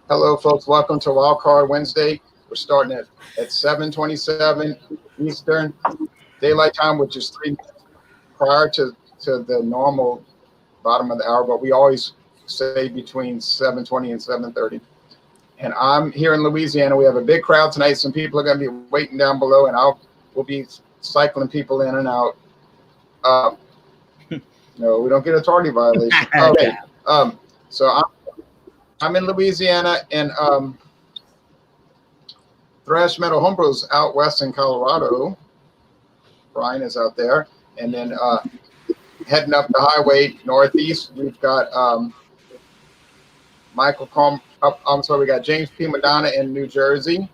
Hello, folks. Welcome to Wildcard Wednesday. We're starting at 7:27 Eastern Daylight Time, which is 3 minutes prior to the normal bottom of the hour, but we always say between 7:20 and 7:30. And I'm here in Louisiana. We have a big crowd tonight. Some people are going to be waiting down below, and we'll be cycling people in and out. No, we don't get a tardy violation. Okay. So I'm in Louisiana, and Thrash Metal Homebrew's out west in Colorado. Brian is out there. And then heading up the highway northeast, we've got we got James P. Madonna in New Jersey.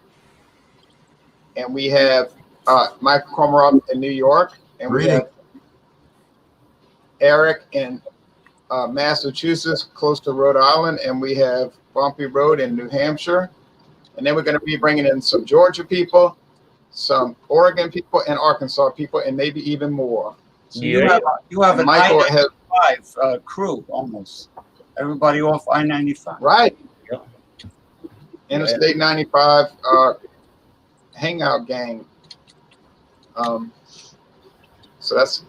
And we have Michael Komarov in New York. And we have Eric in Massachusetts, close to Rhode Island. And we have Bumpy Road in New Hampshire. And then we're going to be bringing in some Georgia people, some Oregon people, and Arkansas people, and maybe even more. So you have a Michael I-95 crew almost. Everybody off I-95. Right. Yep. Interstate 95 hangout gang. So that's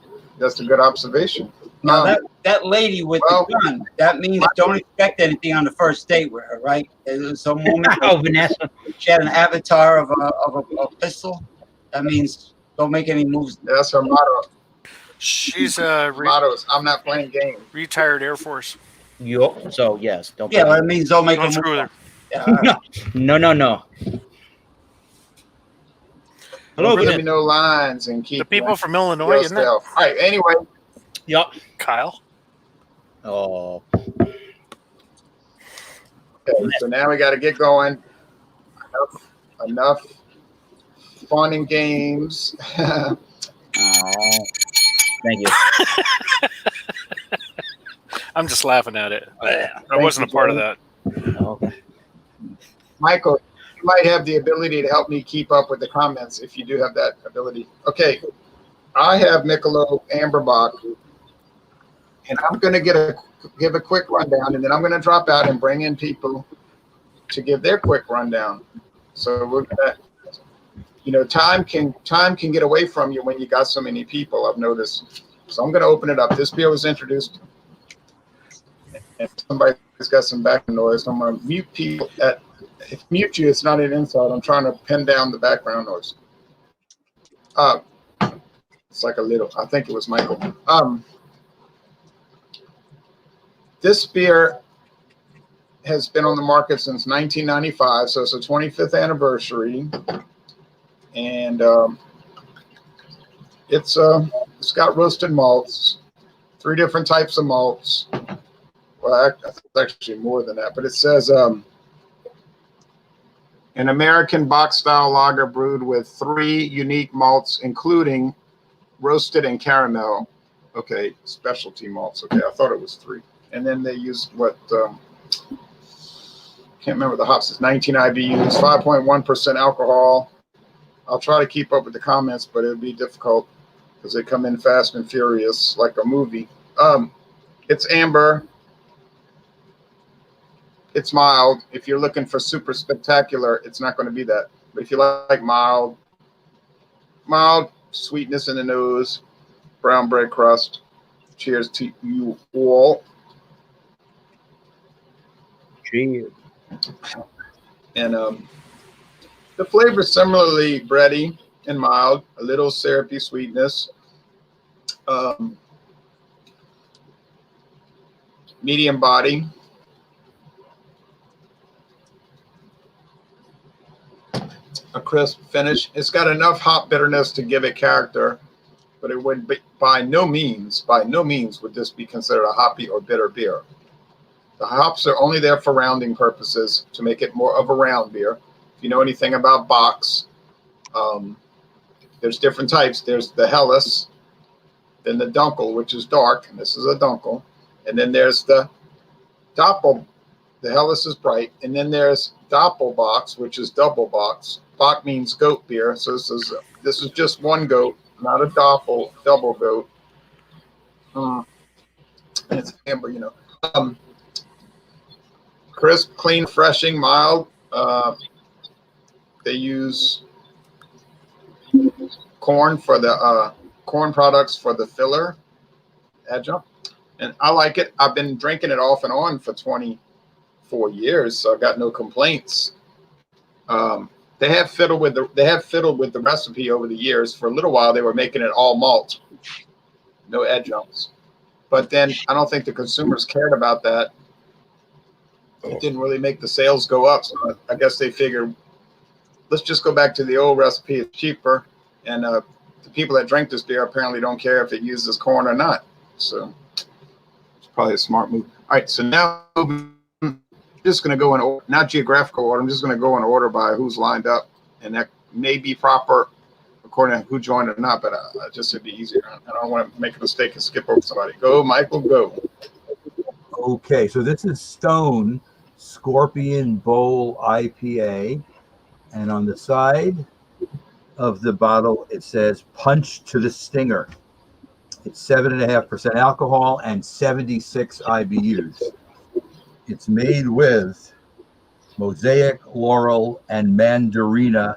a good observation. Now that lady with the gun, that means don't expect anything on the first date with her, right? There's some woman. Oh, Vanessa. She had an avatar of a pistol. That means don't make any moves. That's her motto. She's Motto is I'm not playing games. retired Air Force. Yup. So yes, don't. Yeah, that means don't make a Don't screw move. with her. Yeah, No. Hello, Give me Vanessa. no lines and keep The people from Illinois, real isn't it? stealth. All right. Anyway, Yup. Kyle. Oh. okay, so now we got to get going. Enough fun and games. Oh. Thank you. I'm just laughing at it. I Thank wasn't you, a part of Jordan. that. Okay. Michael, you might have the ability to help me keep up with the comments if you do have that ability. Okay, I have Michelob Amberbach, and I'm going to give a quick rundown, and then I'm going to drop out and bring in people to give their quick rundown. So we're going to, time can get away from you when you got so many people, I've noticed. So I'm going to open it up. This beer was introduced, and somebody's got some background noise. I'm going to mute people if mute you, it's not an insult. I'm trying to pin down the background noise. It's like I think it was Michael. This beer has been on the market since 1995, so it's a 25th anniversary. And it's got roasted malts, 3 different types of malts. Well, it's actually more than that, but it says an American box-style lager brewed with 3 unique malts, including roasted and caramel. Okay, specialty malts. Okay, I thought it was 3. And then they used can't remember the hops. It's 19 IBUs, 5.1% alcohol. I'll try to keep up with the comments, but it'll be difficult because they come in fast and furious like a movie. It's amber. It's mild. If you're looking for super spectacular, it's not going to be that. But if you like mild sweetness in the nose, brown bread crust. Cheers to you all. Cheers. And the flavor is similarly bready and mild, a little syrupy sweetness. Medium body. A crisp finish. It's got enough hop bitterness to give it character, but it would be, by no means would this be considered a hoppy or bitter beer. The hops are only there for rounding purposes to make it more of a round beer. If you know anything about Bocks, there's different types. There's the Helles, then the Dunkel, which is dark, and this is a Dunkel, and then there's the Doppel. The Helles is bright, and then there's Doppelbox, which is double box. Bock means goat beer, so this is just one goat, not a double goat. And it's amber, Crisp, clean, refreshing, mild. They use corn for the corn products for the filler adjunct, and I like it. I've been drinking it off and on for 24 years, so I've got no complaints. They have fiddled with the recipe over the years. For a little while, they were making it all malt, no adjuncts. But then I don't think the consumers cared about that. It didn't really make the sales go up. So I guess they figured, let's just go back to the old recipe. It's cheaper, and the people that drink this beer apparently don't care if it uses corn or not. So it's probably a smart move. All right, so now I'm just going to go in order, not geographical order. I'm just going to go in order by who's lined up, and that may be proper according to who joined or not, but just to be easier. I don't want to make a mistake and skip over somebody. Go, Michael, go. Okay, so this is Stone Scorpion Bowl IPA, and on the side of the bottle it says "Punch to the Stinger." It's 7.5% alcohol and 76 IBUs. It's made with Mosaic, Laurel, and Mandarina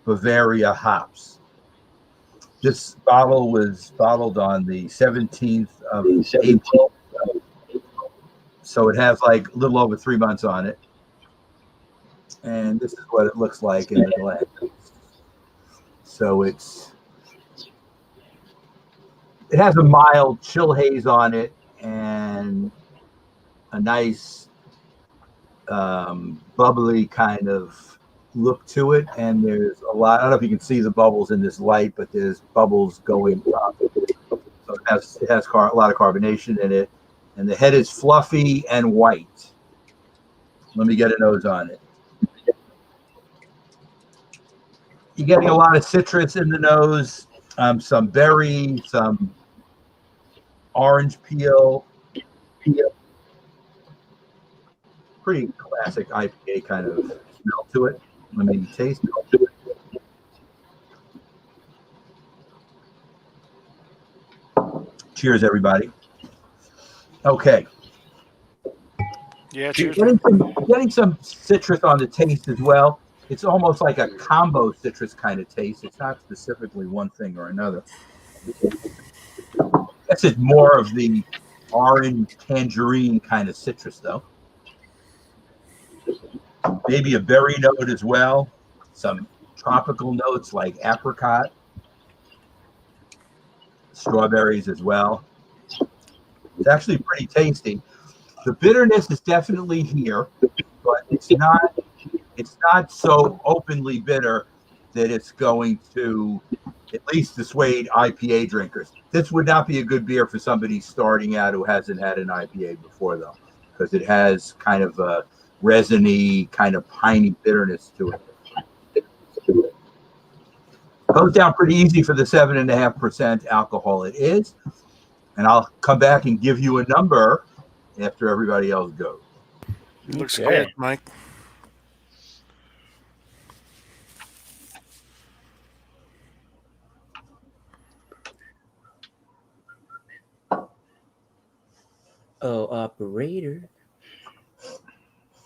Bavaria hops. This bottle was bottled on the 17th of April. So it has like a little over 3 months on it. And this is what it looks like in the glass. So it has a mild chill haze on it and a nice bubbly kind of look to it. And there's a lot, I don't know if you can see the bubbles in this light, but there's bubbles going up. So it has a lot of carbonation in it. And the head is fluffy and white. Let me get a nose on it. You're getting a lot of citrus in the nose, some berry, some orange peel. Pretty classic IPA kind of smell to it. Let me taste it. Cheers, everybody. Okay. Yeah, cheers. Getting some citrus on the taste as well. It's almost like a combo citrus kind of taste. It's not specifically one thing or another. This is more of the orange tangerine kind of citrus, though. Maybe a berry note as well. Some tropical notes like apricot, strawberries as well. It's actually pretty tasty. The bitterness is definitely here, but it's not so openly bitter that it's going to at least dissuade IPA drinkers. This would not be a good beer for somebody starting out who hasn't had an IPA before, though, because it has kind of a resiny, kind of piney bitterness to it. Goes down pretty easy for the 7.5% alcohol it is. And I'll come back and give you a number after everybody else goes. Looks Okay. good, Mike. Oh, operator.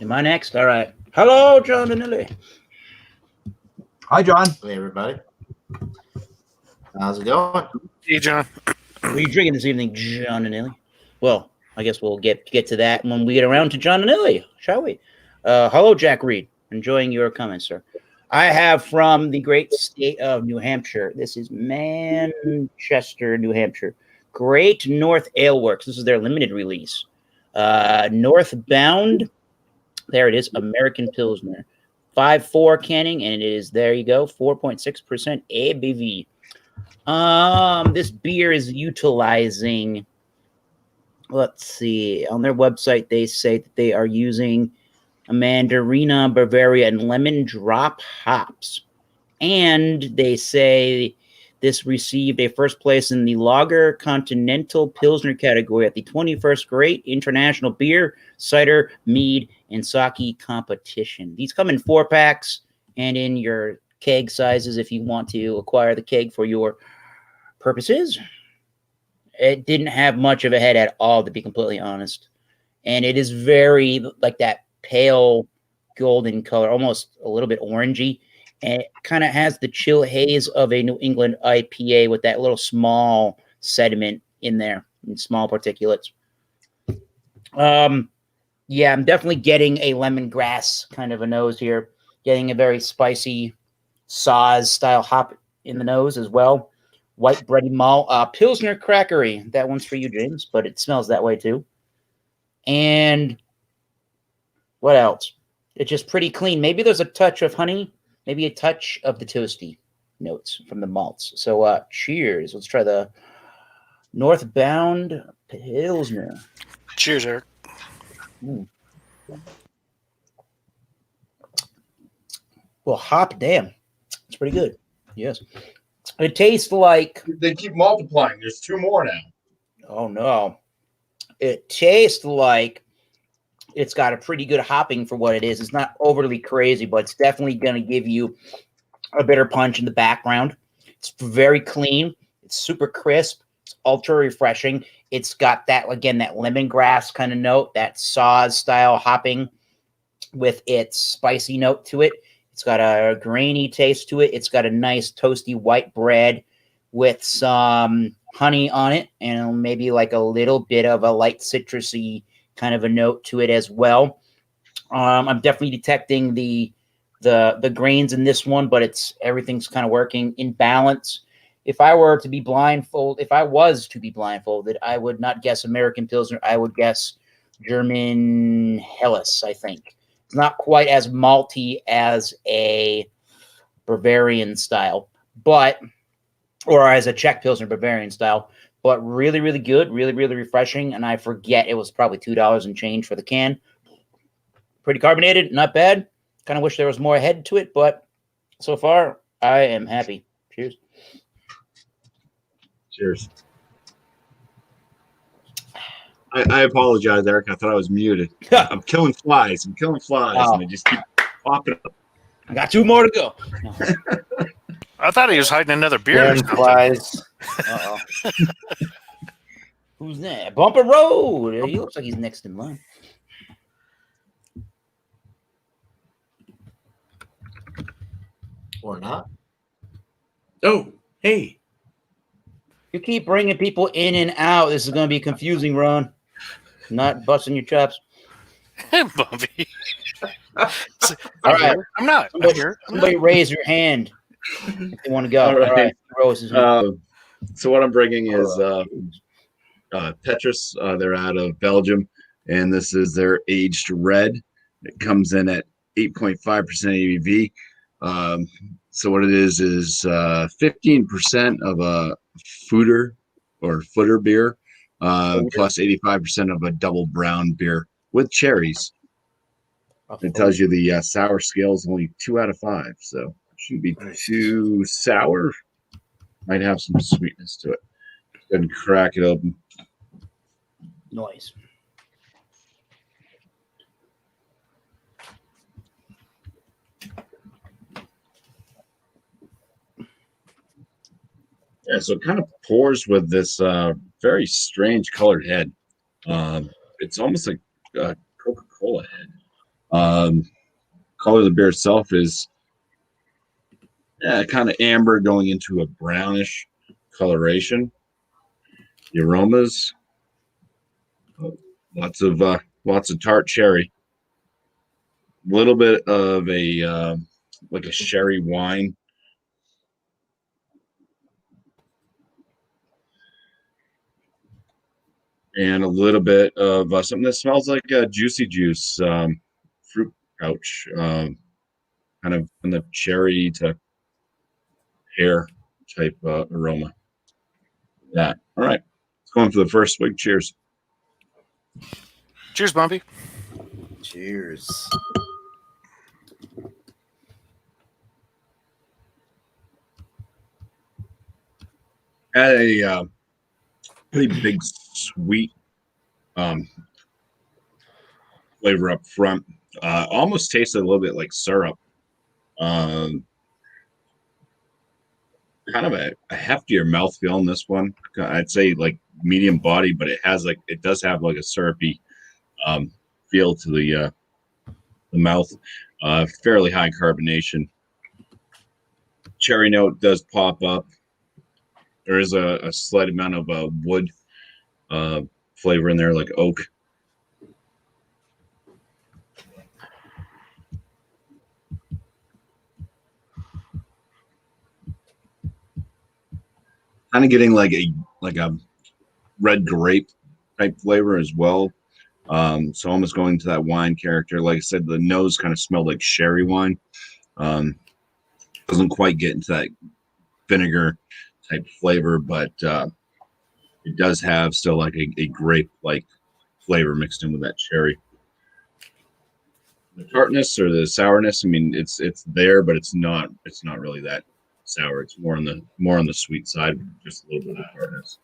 Am I next? All right. Hello, John and Lily. Hi, John. Hey, everybody. How's it going? Hey, John. What are you drinking this evening, John and Lily? Well, I guess we'll get to that when we get around to John and Lily, shall we? Hello, Jack Reed. Enjoying your comments, sir. I have from the great state of New Hampshire. This is Manchester, New Hampshire. Great North Ale Works. This is their limited release. Northbound. There it is. American Pilsner. 5.4 canning, and it is, there you go, 4.6% ABV. This beer is utilizing, let's see, on their website, they say that they are using a Mandarina, Bavaria, and lemon drop hops. And they say this received a first place in the Lager Continental Pilsner category at the 21st Great International Beer, Cider, Mead, and Sake competition. These come in 4-packs and in your keg sizes if you want to acquire the keg for your purposes. It didn't have much of a head at all, to be completely honest. And it is very like that pale golden color, almost a little bit orangey. And it kind of has the chill haze of a New England IPA with that little small sediment in there, in small particulates. Yeah, I'm definitely getting a lemongrass kind of a nose here. Getting a very spicy Saaz style hop in the nose as well. White bready malt, Pilsner crackery. That one's for you, James, but it smells that way too. And what else? It's just pretty clean. Maybe there's a touch of honey, maybe a touch of the toasty notes from the malts. So cheers. Let's try the Northbound Pilsner. Cheers, Eric. Well, hop, damn. It's pretty good. Yes. It tastes like... They keep multiplying. There's 2 more now. Oh, no. It tastes like it's got a pretty good hopping for what it is. It's not overly crazy, but it's definitely going to give you a bitter punch in the background. It's very clean. It's super crisp. It's ultra refreshing. It's got that, again, that lemongrass kind of note, that Saaz style hopping with its spicy note to it. It's got a grainy taste to it. It's got a nice toasty white bread with some honey on it and maybe like a little bit of a light citrusy kind of a note to it as well. I'm definitely detecting the grains in this one, but everything's kind of working in balance. If I was to be blindfolded, I would not guess American Pilsner. I would guess German Helles, I think. It's not quite as malty as a Bavarian style, or as a Czech Pilsner Bavarian style, but really, really good, really, really refreshing. And I forget, it was probably $2 and change for the can. Pretty carbonated, not bad. Kind of wish there was more head to it, but so far, I am happy. Cheers. Cheers. I apologize, Eric. I thought I was muted. I'm killing flies. Wow. And they just keep popping up. I got 2 more to go. No. I thought he was hiding another beer. or something. Flies. Uh-oh. Who's that? Bumper Road. He looks like he's next in line. Or not. Oh, hey. You keep bringing people in and out. This is going to be confusing, Ron. Not busting your chops. Bumpy. All right. I'm not. I'm here. Somebody raise your hand if they want to go. All right. Roses. So what I'm bringing is Petrus. They're out of Belgium, and this is their aged red. It comes in at 8.5% ABV. So what it is 15% of a footer beer, plus 85% of a double brown beer with cherries. It tells you the sour scale is only 2 out of 5, so it shouldn't be too sour. Might have some sweetness to it. Go ahead and crack it open. Noise. Yeah, so it kind of pours with this very strange colored head. It's almost like a Coca-Cola head. Color of the beer itself is kind of amber going into a brownish coloration. The aromas, lots of tart cherry, a little bit of a like a sherry wine. And a little bit of something that smells like a juicy juice, fruit pouch, kind of in the cherry to pear type aroma. That. All right. Let's go on for the first swig. Cheers. Cheers, Bumpy. Cheers. Had a pretty big sweet flavor up front. Almost tasted a little bit like syrup. Kind of a heftier mouthfeel in this one. I'd say like medium body, but it does have like a syrupy feel to the the mouth. Fairly high carbonation. Cherry note does pop up. There is a slight amount of wood flavor in there, like oak. Kind of getting like a red grape type flavor as well. So almost going to that wine character. Like I said, the nose kind of smelled like sherry wine. Doesn't quite get into that vinegar type flavor, but it does have still like a grape like flavor mixed in with that cherry. The tartness or the sourness, I mean, it's there, but it's not really that sour. It's more on the sweet side, just a little bit of tartness.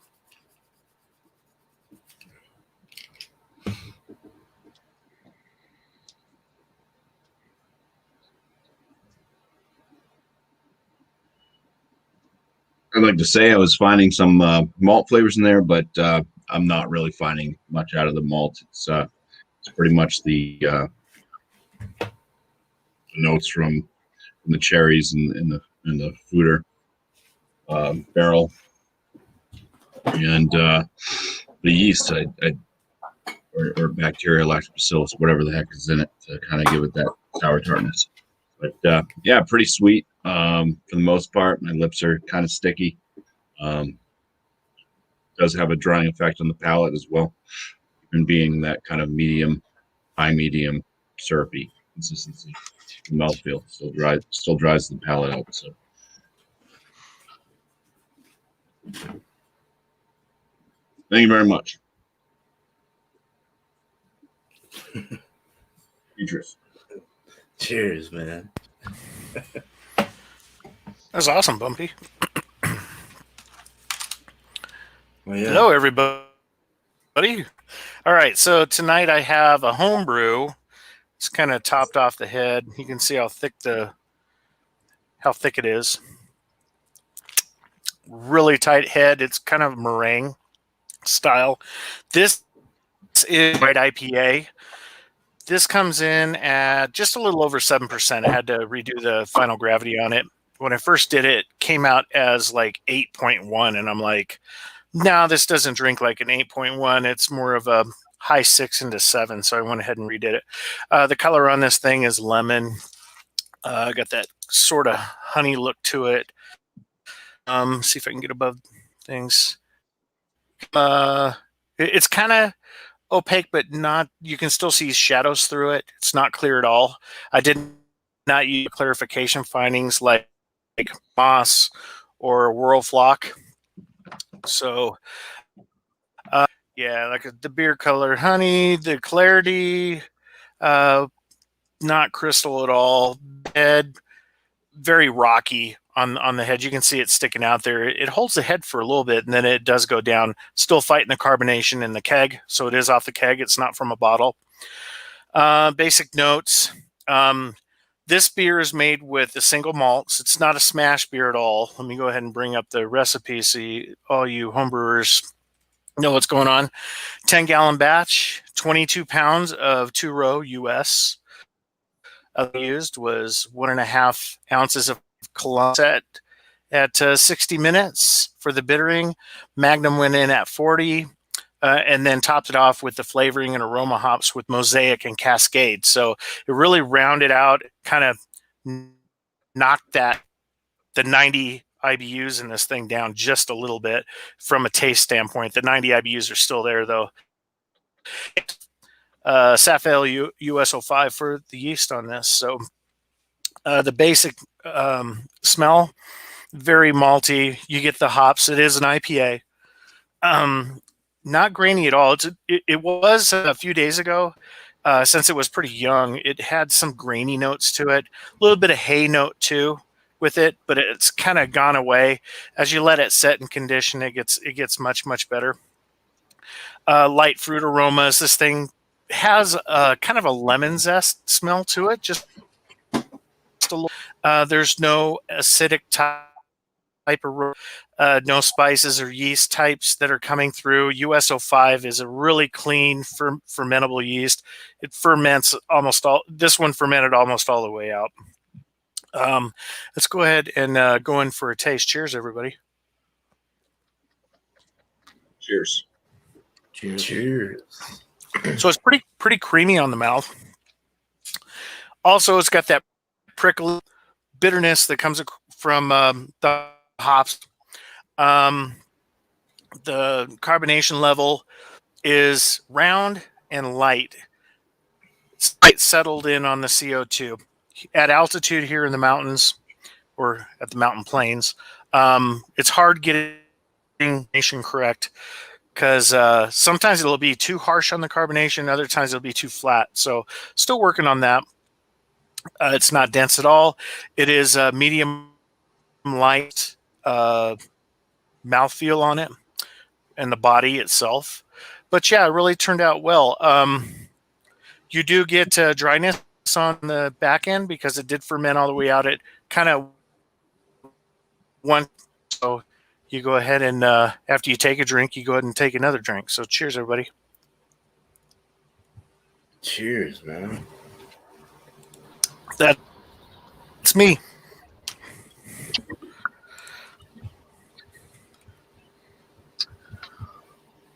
I'd like to say I was finding some malt flavors in there, but I'm not really finding much out of the malt. It's pretty much the notes from the cherries and the foeder barrel and the yeast or bacteria, lactobacillus, whatever the heck is in it, to kind of give it that sour tartness. But yeah, pretty sweet for the most part. My lips are kind of sticky. Does have a drying effect on the palate as well, and being that kind of high medium syrupy consistency. The mouthfeel still dries the palate out. So thank you very much. Interest. Cheers, man. That's awesome, Bumpy. Well, yeah. Hello, everybody. All right, so tonight I have a home brew. It's kind of topped off the head. You can see how thick it is. Really tight head. It's kind of meringue style. This is white IPA. This comes in at just a little over 7%. I had to redo the final gravity on it. When I first did it, it came out as like 8.1, and I'm like, no, this doesn't drink like an 8.1. It's more of a high 6 into 7, so I went ahead and redid it. The color on this thing is lemon. Got that sort of honey look to it. See if I can get above things. It's kind of opaque, but not. You can still see shadows through it. It's not clear at all. I did not use clarification findings like moss or whirlflock. So, yeah, like the beer color, honey, the clarity, not crystal at all. Head, very rocky on the head. You can see it sticking out there. It holds the head for a little bit, and then it does go down. Still fighting the carbonation in the keg, so it is off the keg. It's not from a bottle. Basic notes. This beer is made with a single malts. It's not a smash beer at all. Let me go ahead and bring up the recipe so all you homebrewers know what's going on. 10-gallon batch, 22 pounds of 2-row US. Used was 1.5 ounces of Cologne at 60 minutes for the bittering. Magnum went in at 40. And then topped it off with the flavoring and aroma hops with Mosaic and Cascade. So it really rounded out, kind of knocked the 90 IBUs in this thing down just a little bit from a taste standpoint. The 90 IBUs are still there, though. Safale US05 for the yeast on this. So the basic smell, very malty. You get the hops. It is an IPA. Not grainy at all. It was a few days ago. Since it was pretty young, it had some grainy notes to it. A little bit of hay note too with it, but it's kind of gone away as you let it set and condition. It gets much better. Light fruit aromas. This thing has kind of a lemon zest smell to it. Just a little. There's no acidic type of no spices or yeast types that are coming through. USO5 is a really clean, fermentable yeast. It ferments almost all. This one fermented almost all the way out. Let's go ahead and go in for a taste. Cheers, everybody. Cheers. Cheers. So it's pretty creamy on the mouth. Also, it's got that prickly bitterness that comes from the hops. The carbonation level is round and light. It's light settled in on the CO2. At altitude here in the mountains or at the mountain plains, it's hard getting carbonation correct because sometimes it'll be too harsh on the carbonation, other times it'll be too flat. So still working on that. It's not dense at all. It is a medium light mouthfeel on it and the body itself. But yeah, it really turned out well. You do get dryness on the back end because it did ferment all the way out. It kind of one. So you go ahead and after you take a drink, you go ahead and take another drink. So cheers, everybody. Cheers, man. That's me.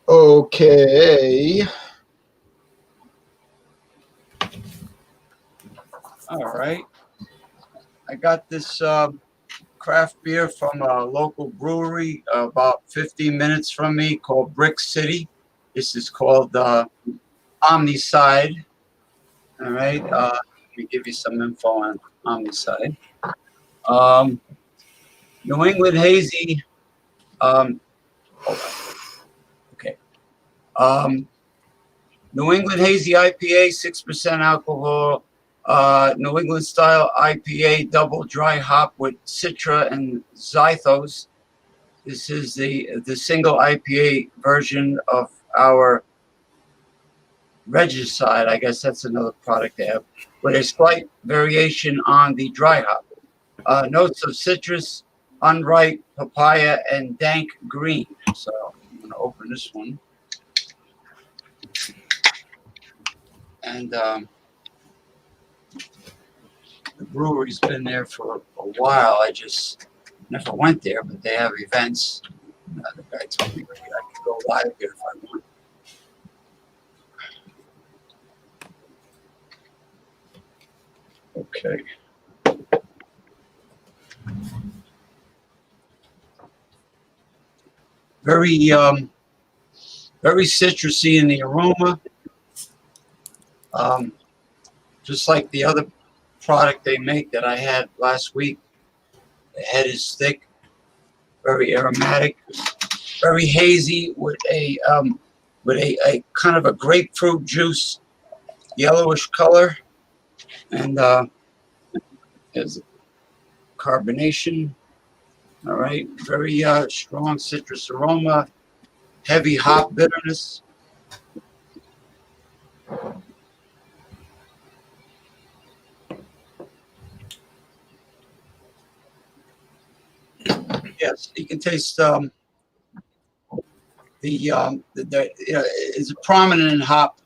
Okay. All right. I got this craft beer from a local brewery about 15 minutes from me called Brick City. This is called Omniside. All right. Let me give you some info on Omniside. New England Hazy. Hold on. Okay. New England Hazy IPA, 6% alcohol. New England style IPA, double dry hop with Citra and Zythos. This is the single IPA version of our Regicide. I guess that's another product they have, with a slight variation on the dry hop. Notes of citrus, unripe papaya, and dank green. So I'm going to open this one. And the brewery's been there for a while. I just never went there, but they have events. The guy told me I could go live here if I want. Okay. Very citrusy in the aroma. Just like the other product they make that I had last week. The head is thick, very aromatic, very hazy with a kind of a grapefruit juice, yellowish color, and there's carbonation. All right, very strong citrus aroma, heavy hop bitterness. Yes, you can taste the it's a prominent hop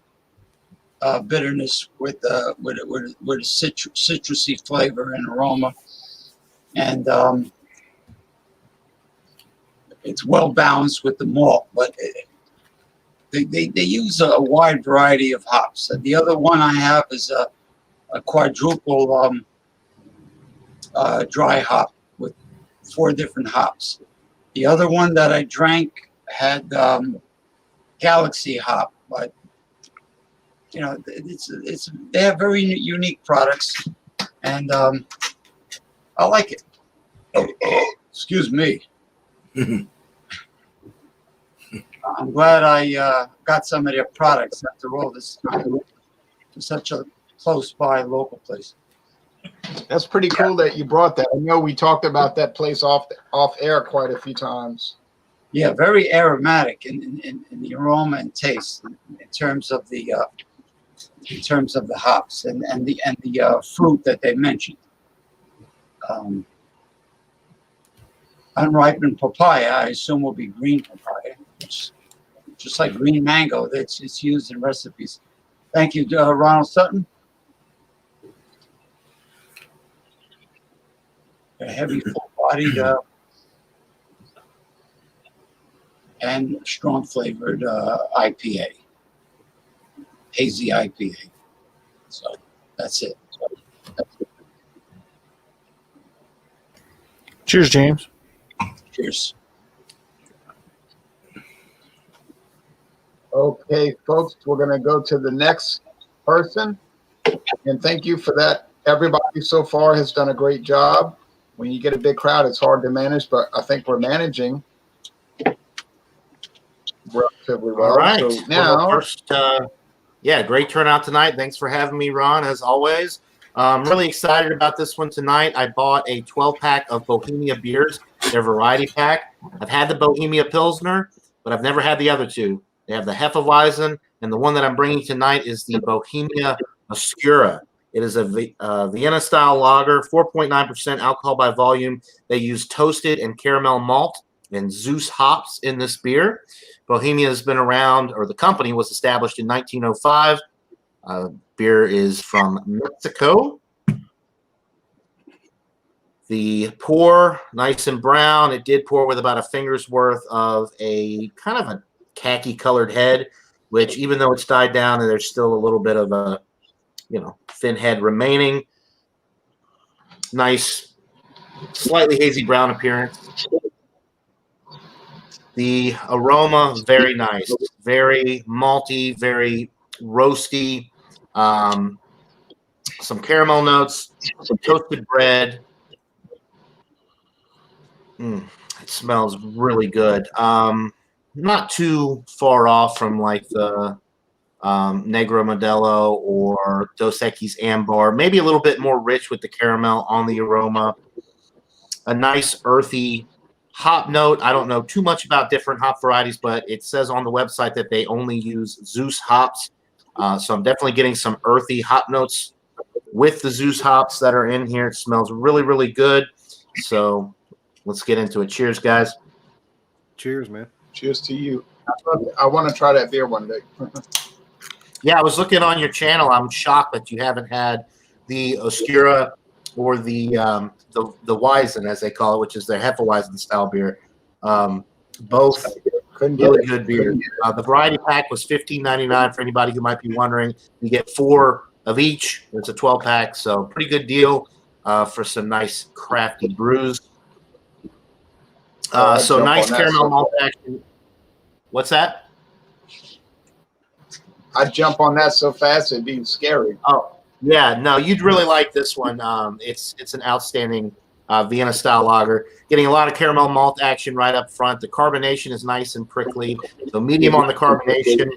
bitterness with a citrusy flavor and aroma, and it's well balanced with the malt. But they use a wide variety of hops. The other one I have is a quadruple dry hop with 4 different hops. The other one that I drank had Galaxy hop, but you know, they have very unique products, and I like it. Excuse me. I'm glad I got some of their products after all this time. It's such a close by local place. That's pretty cool that you brought that. I know we talked about that place off air quite a few times. Yeah, very aromatic in the aroma and taste in terms of the hops and the fruit that they mentioned. unripened papaya. I assume will be green papaya. It's just like green mango. It's used in recipes. Thank you, Ronald Sutton. A heavy, full-bodied and strong flavored IPA, hazy IPA. So that's it. Cheers, James. Cheers. Okay, folks, we're going to go to the next person. And thank you for that. Everybody so far has done a great job. When you get a big crowd, it's hard to manage, but I think we're managing relatively well. All right. So now, first, great turnout tonight. Thanks for having me, Ron, as always. I'm really excited about this one tonight. I bought a 12-pack of Bohemia beers, their variety pack. I've had the Bohemia Pilsner, but I've never had the other two. They have the Hefeweizen, and the one that I'm bringing tonight is the Bohemia Oscura. It is a Vienna-style lager, 4.9% alcohol by volume. They use toasted and caramel malt and Zeus hops in this beer. Bohemia has been around, or the company was established in 1905. Beer is from Mexico. The pour, nice and brown. It did pour with about a finger's worth of a kind of a khaki-colored head, which even though it's died down and there's still a little bit of a thin head remaining. Nice, slightly hazy brown appearance. The aroma, very nice. Very malty, very roasty. Some caramel notes, some toasted bread. It smells really good. Not too far off from like the Negro Modelo or Dos Equis Ambar, maybe a little bit more rich with the caramel on the aroma. A nice earthy hop note. I don't know too much about different hop varieties, but it says on the website that they only use Zeus hops. So I'm definitely getting some earthy hop notes with the Zeus hops that are in here. It smells really, really good. So let's get into it. Cheers, guys. Cheers, man. cheers to you. I want to try that beer one day. Yeah, I was looking on your channel. I'm shocked that you haven't had the Oscura or the Weizen, as they call it, which is their Hefeweizen style beer. Both really good beer. The variety pack was $15.99 for anybody who might be wondering. You get 4 of each. It's a 12-pack, so pretty good deal for some nice crafty brews. So nice caramel malt action. What's that? I'd jump on that so fast it'd be scary. Oh, yeah. No, you'd really like this one. It's an outstanding Vienna style lager. Getting a lot of caramel malt action right up front. The carbonation is nice and prickly. So medium on the carbonation.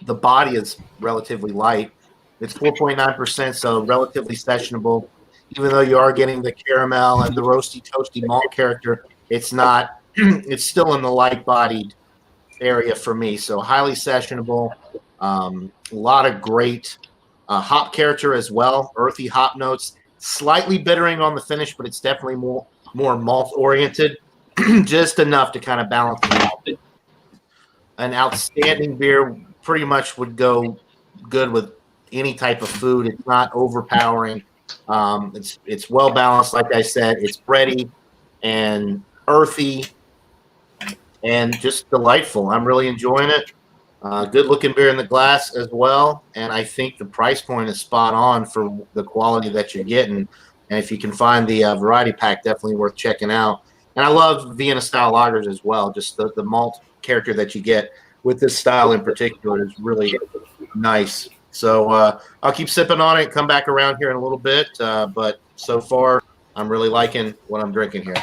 The body is relatively light. It's 4.9%, so relatively sessionable. Even though you are getting the caramel and the roasty, toasty malt character, it's not. It's still in the light-bodied area for me. So highly sessionable. A lot of great hop character as well. Earthy hop notes. Slightly bittering on the finish, but it's definitely more malt-oriented. Just enough to kind of balance it out. An outstanding beer. Pretty much would go good with any type of food. It's not overpowering. It's well balanced. Like I said, it's bready and earthy and just delightful. I'm really enjoying it. Good looking beer in the glass as well. And I think the price point is spot on for the quality that you're getting. And if you can find the variety pack, definitely worth checking out. And I love Vienna style lagers as well. Just the malt character that you get with this style in particular is really nice. So I'll keep sipping on it, come back around here in a little bit. But so far, I'm really liking what I'm drinking here.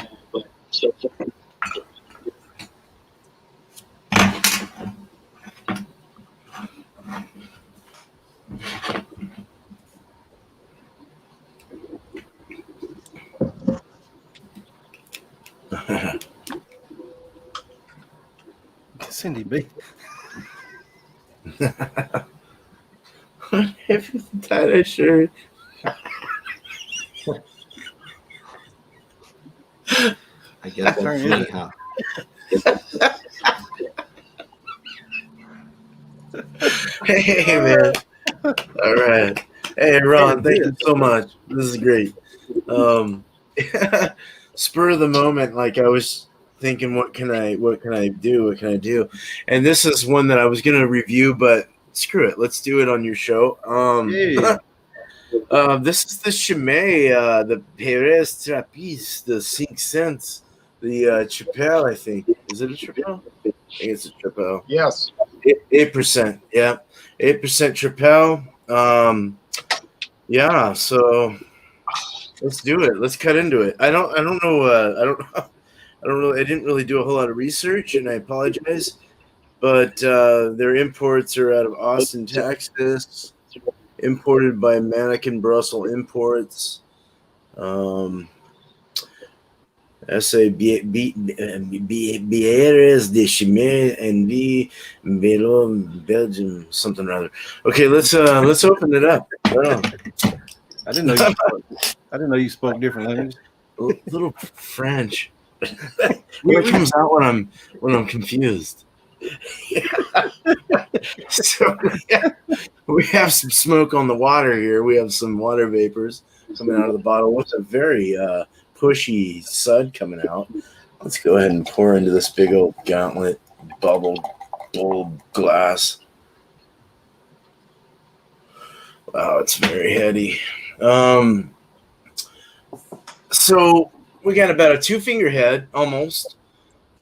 Cindy B. If you tie that shirt. guess Turn that's it. anyhow. Hey, man. All right. Hey, Ron, thank you so much. This is great. Spur of the moment, like I was thinking, what can I do? And this is one that I was going to review, but screw it. Let's do it on your show. Hey. This is the Chimay, the Perez Trappiste, the 5 cents, the Chappelle, I think. Is it a Chappelle? I think it's a Chappelle. Yes. 8%, yeah, 8% Chappelle. Yeah, so let's do it. Let's cut into it. I don't know. I don't really. I didn't really do a whole lot of research, and I apologize. But their imports are out of Austin, Texas. Imported by Mannequin Brussels Imports. S.A. Bieres de Chimay and B. Velo, Belgium, something or other. Okay, let's open it up. Oh, I didn't know you spoke, I didn't know you spoke different languages. little French. It comes out when I'm confused. So we have some smoke on the water here. We have some water vapors coming out of the bottle with a very pushy sud coming out. Let's go ahead and pour into this big old gauntlet bubble bowl glass. Wow, it's very heady. So we got about a 2-finger head almost.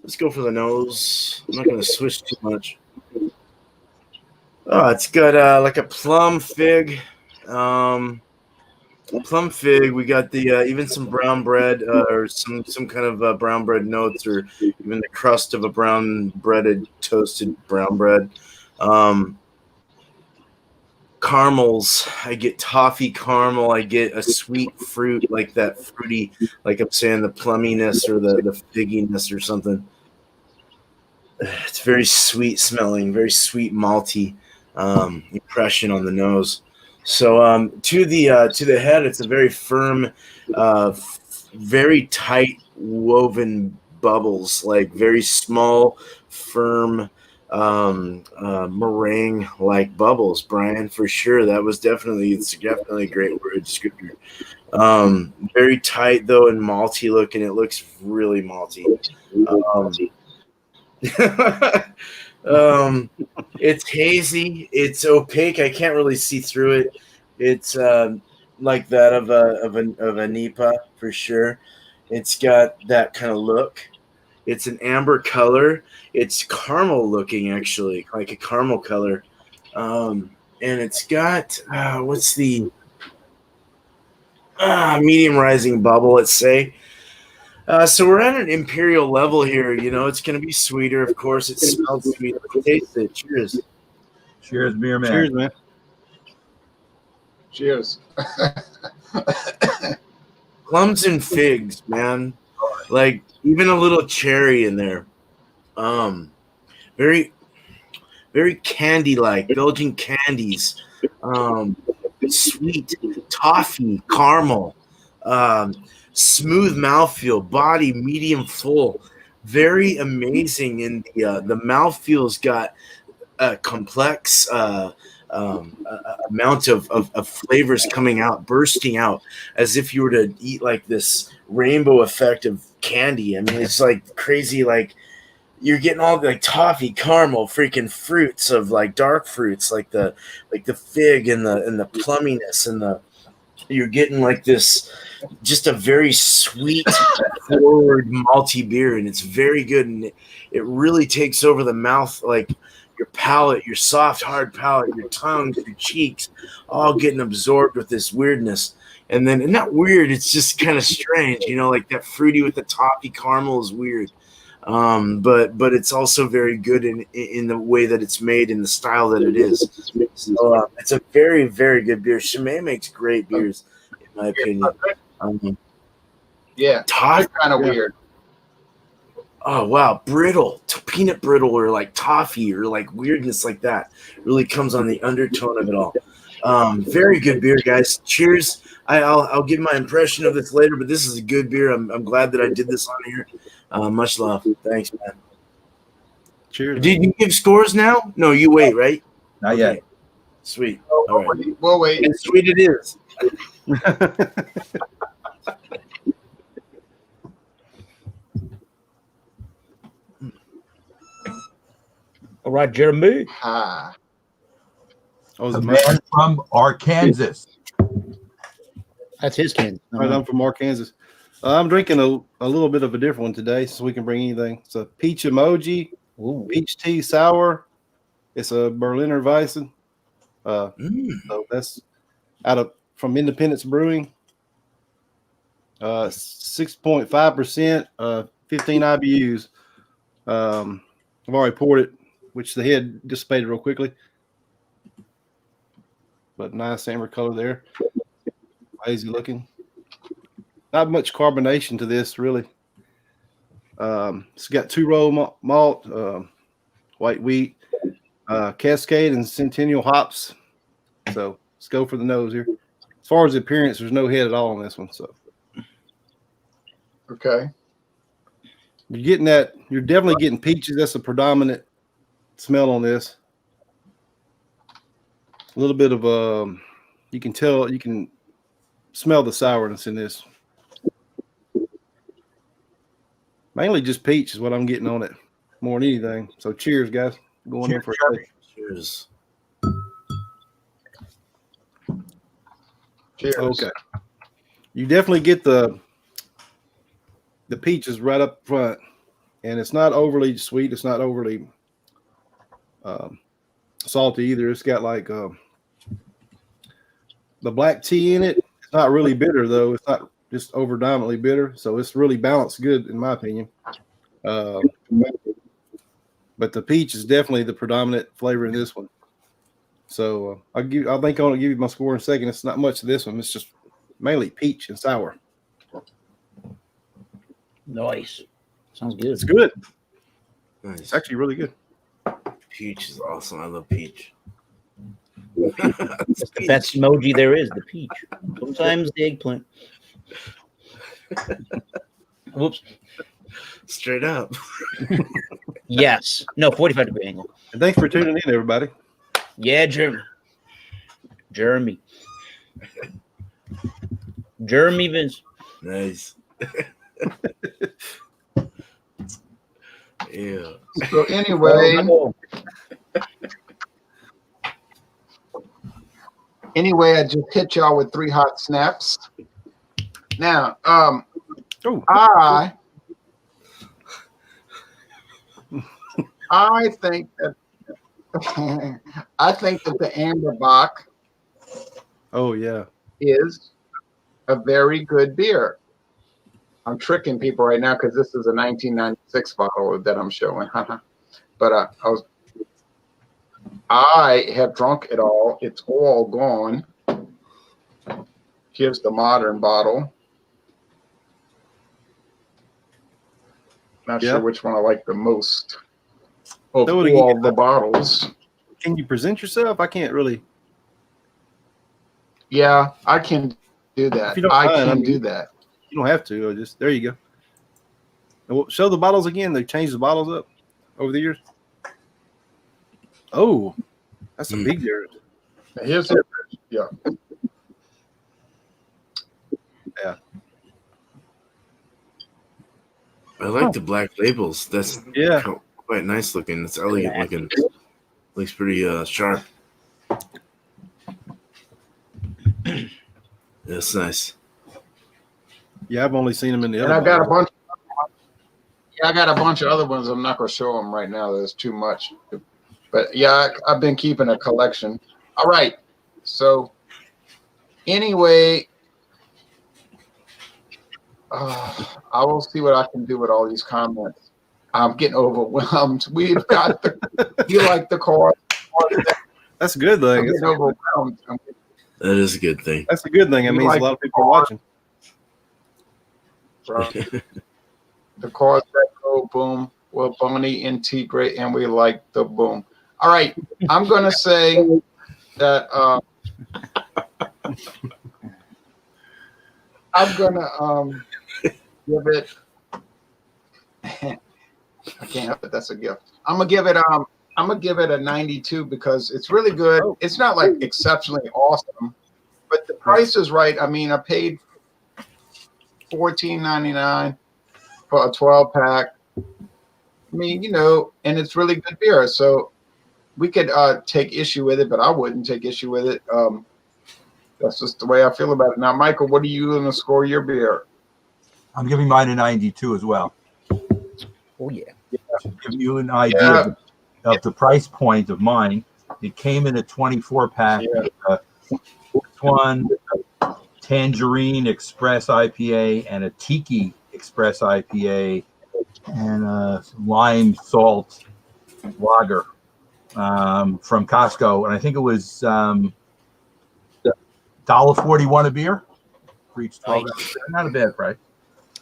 Let's go for the nose. I'm not going to switch too much. Oh, it's got like a plum fig. Plum fig. We got the even some brown bread or some kind of brown bread notes, or even the crust of a brown breaded toasted brown bread. Caramels. I get toffee caramel. I get a sweet fruit, like that fruity, like I'm saying, the plumminess or the figginess or something. It's very sweet smelling, very sweet malty impression on the nose. So to the head, it's a very firm, very tight woven bubbles, like very small, firm meringue like bubbles. Brian, for sure, it's definitely a great word descriptor. Very tight though and malty looking. It looks really malty. It's hazy. It's opaque. I can't really see through it. It's like that of a Nipa for sure. It's got that kind of look. It's an amber color. It's caramel looking, actually, like a caramel color. And it's got what's the medium rising bubble? Let's say. So we're at an imperial level here. You know, it's going to be sweeter, of course. It smells sweet. Let's taste it. Cheers. Cheers, beer man. Cheers, man. Cheers. Plums and figs, man. Like even a little cherry in there. Very, very candy-like. Belgian candies. Sweet toffee, caramel. Smooth mouthfeel, body medium full, very amazing. And the mouthfeel's got a complex amount of flavors coming out, bursting out, as if you were to eat like this rainbow effect of candy. I mean, it's like crazy. Like you're getting all like toffee, caramel, freaking fruits of like dark fruits, like the fig and the plumminess and you're getting like this. Just a very sweet, forward malty beer, and it's very good, and it really takes over the mouth, like your palate, your soft, hard palate, your tongue, your cheeks, all getting absorbed with this weirdness. And then, and not weird, it's just kind of strange, you know, like that fruity with the toffee caramel is weird. But it's also very good in the way that it's made, in the style that it is. So it's a very, very good beer. Chimay makes great beers, in my opinion. Yeah, Toffee, kind of weird. Oh wow, brittle, peanut brittle, or like toffee, or like weirdness like that really comes on the undertone of it all. Very good beer, guys. Cheers. I'll give my impression of this later, but this is a good beer. I'm glad that I did this on here. Much love. Thanks, man. Cheers. Did you give scores now? No, you wait, right? Not yet. Sweet. Oh, All right. we'll wait. And sweet it is. All right, Jeremy. Ah, Oh, is A it man from Arkansas. That's his can. All right, I'm from Arkansas. I'm drinking a little bit of a different one today, so we can bring anything. It's a peach emoji, Ooh. peach tea sour. It's a Berliner Weissen. So that's from Independence Brewing. 6.5%, 15 IBUs. I've already poured it, which the head dissipated real quickly. But nice amber color there. Lazy looking. Not much carbonation to this, really. It's got 2-row malt, white wheat, Cascade, and Centennial hops. So let's go for the nose here. As far as the appearance, there's no head at all on this one. So okay. you're getting that. You're definitely getting peaches. That's a predominant smell on this. A little bit of you can tell, you can smell the sourness in this. Mainly just peach is what I'm getting on it more than anything. So cheers, guys. Going in for a taste. Cheers. Cheers. Okay. You definitely get the peaches right up front, and it's not overly sweet. It's not overly salty either. It's got like the black tea in it. It's not really bitter though. It's not just overdominantly bitter, so it's really balanced good in my opinion. But the peach is definitely the predominant flavor in this one. So I think I'm gonna give you my score in a second. It's not much of this one. It's just mainly peach and sour. Nice. Sounds good. It's good. Nice. It's actually really good. Peach is awesome. I love peach. It's the best emoji there is, the peach. Sometimes the eggplant. Whoops. Straight up. Yes. No, 45-degree angle. And thanks for tuning in, everybody. Yeah, Jeremy. Jeremy Vince. Nice. Yeah. So anyway, I just hit y'all with 3 hot snaps. Now, I think that the Amber Bock Oh yeah. is a very good beer. I'm tricking people right now because this is a 1996 bottle that I'm showing. But I have drunk it all. It's all gone. Here's the modern bottle. Not sure which one I like the most of all the bottles. Can you present yourself? I can't really. Yeah, I can do that. I can do that. You don't have to. Just there you go. And we'll show the bottles again. They changed the bottles up over the years. Oh, that's a big difference. Here's it. Yeah. Yeah. I like the black labels. That's quite nice looking. It's elegant looking. Looks pretty sharp. That's nice. Yeah, I've only seen them in the And other. I got a bunch. Yeah, I got a bunch of other ones. I'm not going to show them right now. There's too much. But yeah, I've been keeping a collection. All right. So anyway, I will see what I can do with all these comments. I'm getting overwhelmed. We've got you like the card. That's a good thing. I'm getting overwhelmed. That is a good thing. That's a good thing. It means like a lot of people are watching. The cards that go boom. Well, Bonnie integrate, and we like the boom. All right, I'm gonna say that I'm gonna give it. I can't help it. That's a gift. I'm gonna give it a 92 because it's really good. It's not like exceptionally awesome, but the price is right. I mean, I paid $14.99 for a 12-pack. I mean, and it's really good beer. So we could take issue with it, but I wouldn't take issue with it. That's just the way I feel about it. Now, Michael, what are you going to score your beer? I'm giving mine a 92 as well. Oh yeah. To give you an idea of the price point of mine, it came in a 24-pack. This one, Tangerine Express IPA and a Tiki Express IPA and a lime salt lager from Costco. And I think it was $1.41 a beer for each 12 ounces. Not a bad price.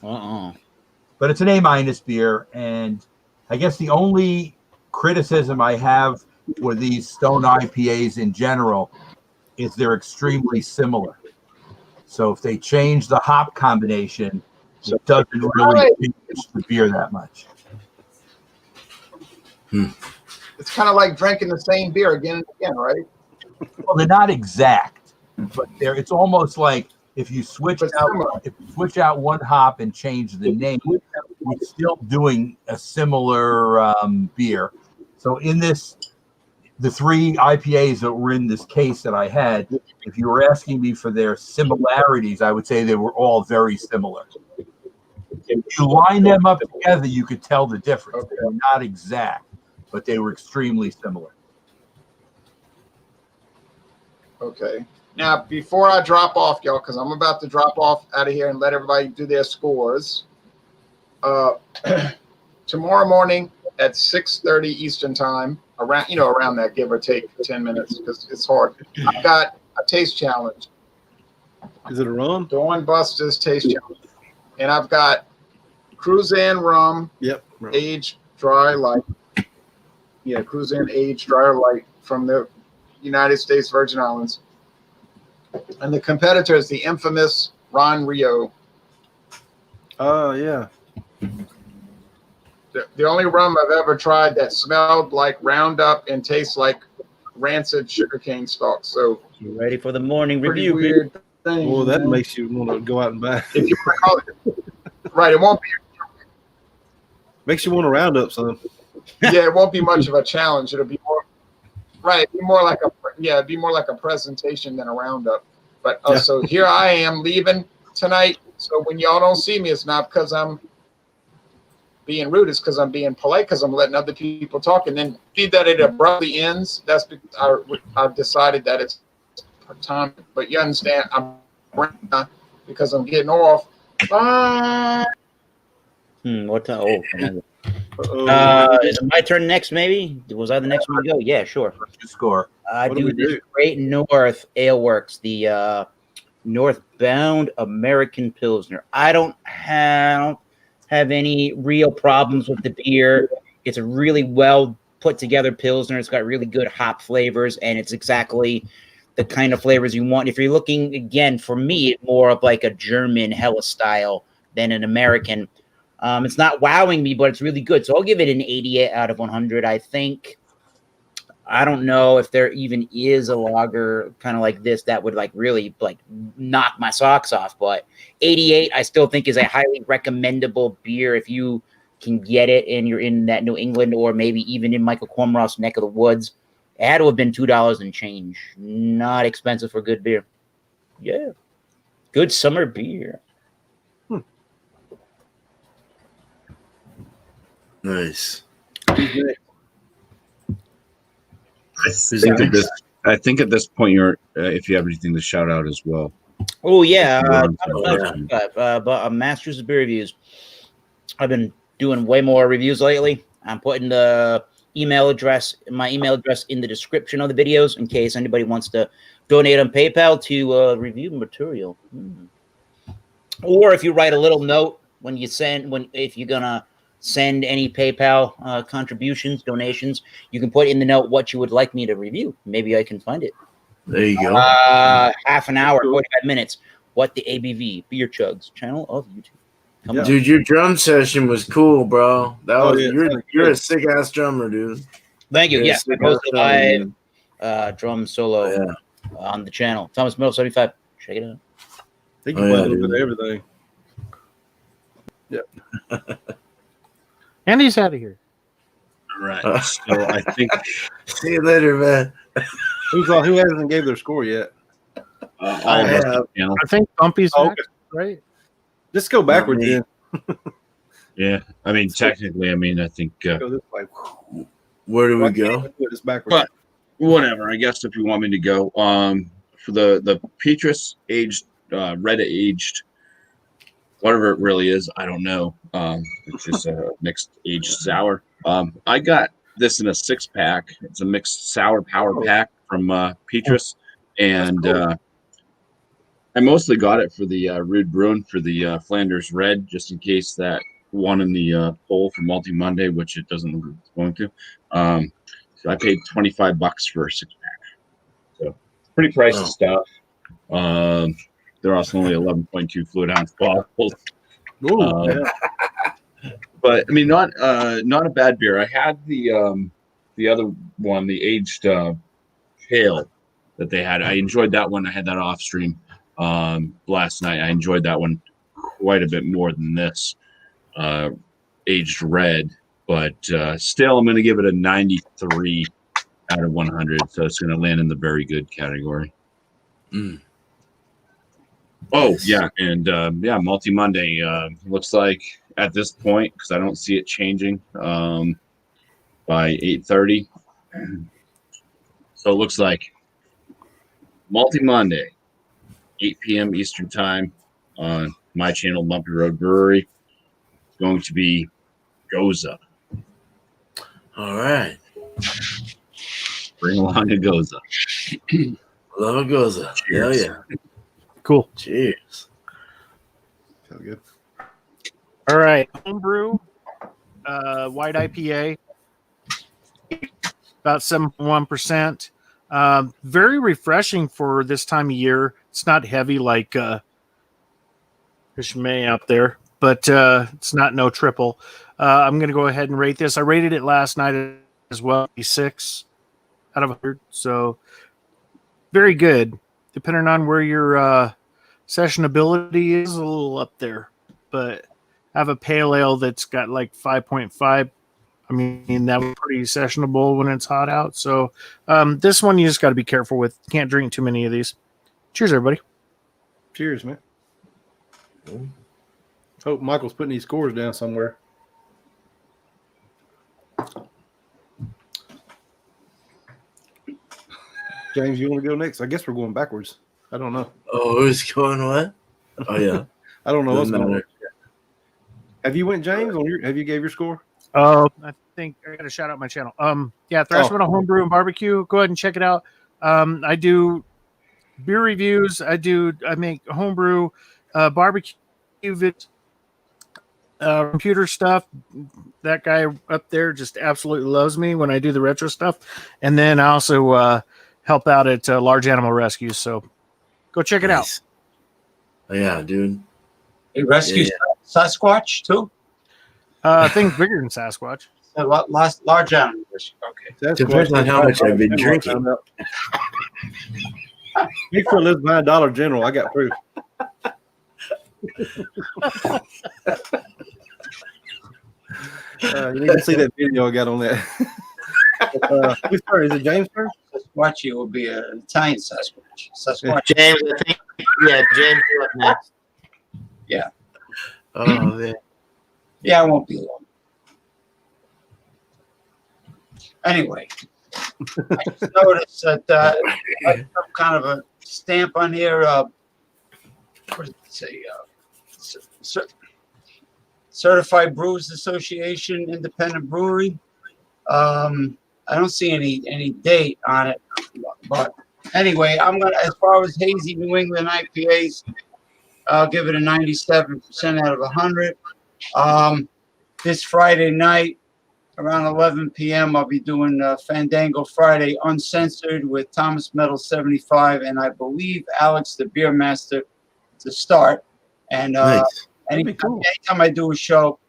But it's an A- beer, and I guess the only criticism I have for these Stone IPAs in general is they're extremely similar. So if they change the hop combination, it doesn't really change the beer that much. It's kind of like drinking the same beer again and again, right? Well, they're not exact, but it's almost like if you switch out one hop and change the name, we're still doing a similar beer. So in this, the three IPAs that were in this case that I had, if you were asking me for their similarities, I would say they were all very similar. If you line them up together, you could tell the difference. They were not exact, but they were extremely similar. Okay. Now, before I drop off, y'all, because I'm about to drop off out of here and let everybody do their scores. Tomorrow morning at 6:30 Eastern time, around that, give or take 10 minutes, because it's hard. I've got a taste challenge. Is it a rum? Dawn Buster's taste challenge, and I've got Cruzan rum. Yep. Aged dry light. Yeah, Cruzan aged dry light from the United States Virgin Islands. And the competitor is the infamous Ron Rio. Oh, yeah. The only rum I've ever tried that smelled like Roundup and tastes like rancid sugarcane stalks. So you ready for the morning pretty review? Weird thing. Well, that makes you want to go out and buy. If you call it, right, it won't be. Makes you want to round up some. Yeah, it won't be much of a challenge. It'll be more. Right, it'd be more like a presentation than a roundup. But so here I am leaving tonight. So when y'all don't see me, it's not because I'm being rude. It's because I'm being polite. Because I'm letting other people talk. And then see that it abruptly ends. That's because I've decided that it's time. But you understand, I'm because I'm getting off. Bye. What time? Is it my turn next? Maybe was I the next one to go? Yeah, sure. Score. I do this Great North Ale Works, the Northbound American Pilsner. I don't have any real problems with the beer. It's a really well put together Pilsner. It's got really good hop flavors, and it's exactly the kind of flavors you want. If you're looking, again, for me, more of like a German Hella style than an American. It's not wowing me, but it's really good. So I'll give it an 88 out of 100. I think, I don't know if there even is a lager kind of like this that would really knock my socks off, but 88 I still think is a highly recommendable beer if you can get it and you're in that New England or maybe even in Michael Cormorant's neck of the woods. It had to have been $2 and change. Not expensive for good beer. Yeah. Good summer beer. Nice. I think at this point you're if you have anything to shout out as well. Oh yeah, but Masters of Beer Reviews. I've been doing way more reviews lately. I'm putting my email address in the description of the videos in case anybody wants to donate on PayPal to review material. Or if you write a little note if you're gonna send any PayPal contributions, donations, you can put in the note what you would like me to review. Maybe I can find it. There you go. Half an hour, 45 minutes. What the ABV Beer Chugs channel of YouTube. Yeah. Dude, your drum session was cool, bro. That Oh, was yeah. you're a sick ass drummer, dude. Thank you. You're a Yes, sick I ass posted drummer, live dude. drum solo Yeah. on the channel. Thomas Middle 75. Check it out. He can Oh, play yeah, a little dude. bit of everything. And he's out of here. All right. So I think See you later, man. Who hasn't gave their score yet? all of us have- channel. I think Bumpy's Oh, next, right? Just go backwards me. then. Yeah. I mean, technically, I think Go this way. Where do we Why can't go? we do it? It's backwards. But whatever. I guess if you want me to go, for the Petrus aged, red aged, whatever it really is, I don't know. It's just a mixed aged sour. I got this in a 6-pack. It's a mixed sour power pack from Petrus, and I mostly got it for the Rude Bruin for the Flanders Red, just in case that one in the poll for Multi Monday, which it doesn't look like it's going to. So I paid $25 for a 6-pack. So pretty pricey stuff. They're also only 11.2 fluid ounce bottles. Ooh, yeah. But I mean, not a bad beer. I had the other one, the aged pale that they had. I enjoyed that one. I had that off stream last night. I enjoyed that one quite a bit more than this aged red. But still, I'm going to give it a 93 out of 100. So it's going to land in the very good category. Mm. Oh yeah, and Multi Monday looks like at this point, because I don't see it changing by 8:30. So it looks like Multi Monday, 8 p.m. Eastern time on my channel, Bumpy Road Brewery. It's going to be Goza. All right. Bring along a Goza. Love it goes up. Hell Cheers. yeah. Cool. Cheers. Sounds good. All right. Homebrew, white IPA, about 7.1%. Very refreshing for this time of year. It's not heavy like Fish May out there, but it's not no triple. I'm going to go ahead and rate this. I rated it last night as well, 6 out of 100. So very good. Depending on where your session ability is, a little up there. But I have a pale ale that's got like 5.5. I mean, that was pretty sessionable when it's hot out. So this one you just got to be careful with. Can't drink too many of these. Cheers, everybody. Cheers, man. Hope Michael's putting these scores down somewhere. James, you want to go next? I guess we're going backwards. I don't know. Oh, who's going what? Oh yeah. I don't know what's Doesn't going on. matter. Have you went, James? Have you gave your score? I think I got to shout out my channel. Thrashmetal Homebrew and Barbecue. Go ahead and check it out. I do beer reviews. I make homebrew, barbecue, computer stuff. That guy up there just absolutely loves me when I do the retro stuff. And then I also help out at Large Animal Rescues. So go check it out. Nice. Oh, yeah, dude. They rescue Sasquatch too. Things bigger than Sasquatch. A lot, large animal rescue. Okay. That's Depends on how much I've been drinking. Bigfoot lives behind Dollar General. I got proof. You need to see that video I got on that. Whose turn? Is it James' turn? Sasquatch will be an Italian Sasquatch. Sasquatch. James, I think, James, you're up next. Oh man. Yeah, I won't be long. Anyway, I just noticed that some kind of a stamp on here. What does it say? Certified Brewers Association Independent Brewery. I don't see any date on it, but anyway, I'm gonna, as far as hazy New England IPAs, I'll give it a 97% out of 100. This Friday night, around 11 p.m. I'll be doing Fandango Friday Uncensored with Thomas Metal 75 and I believe Alex the Beer Master to start. And Nice. anytime I do a show,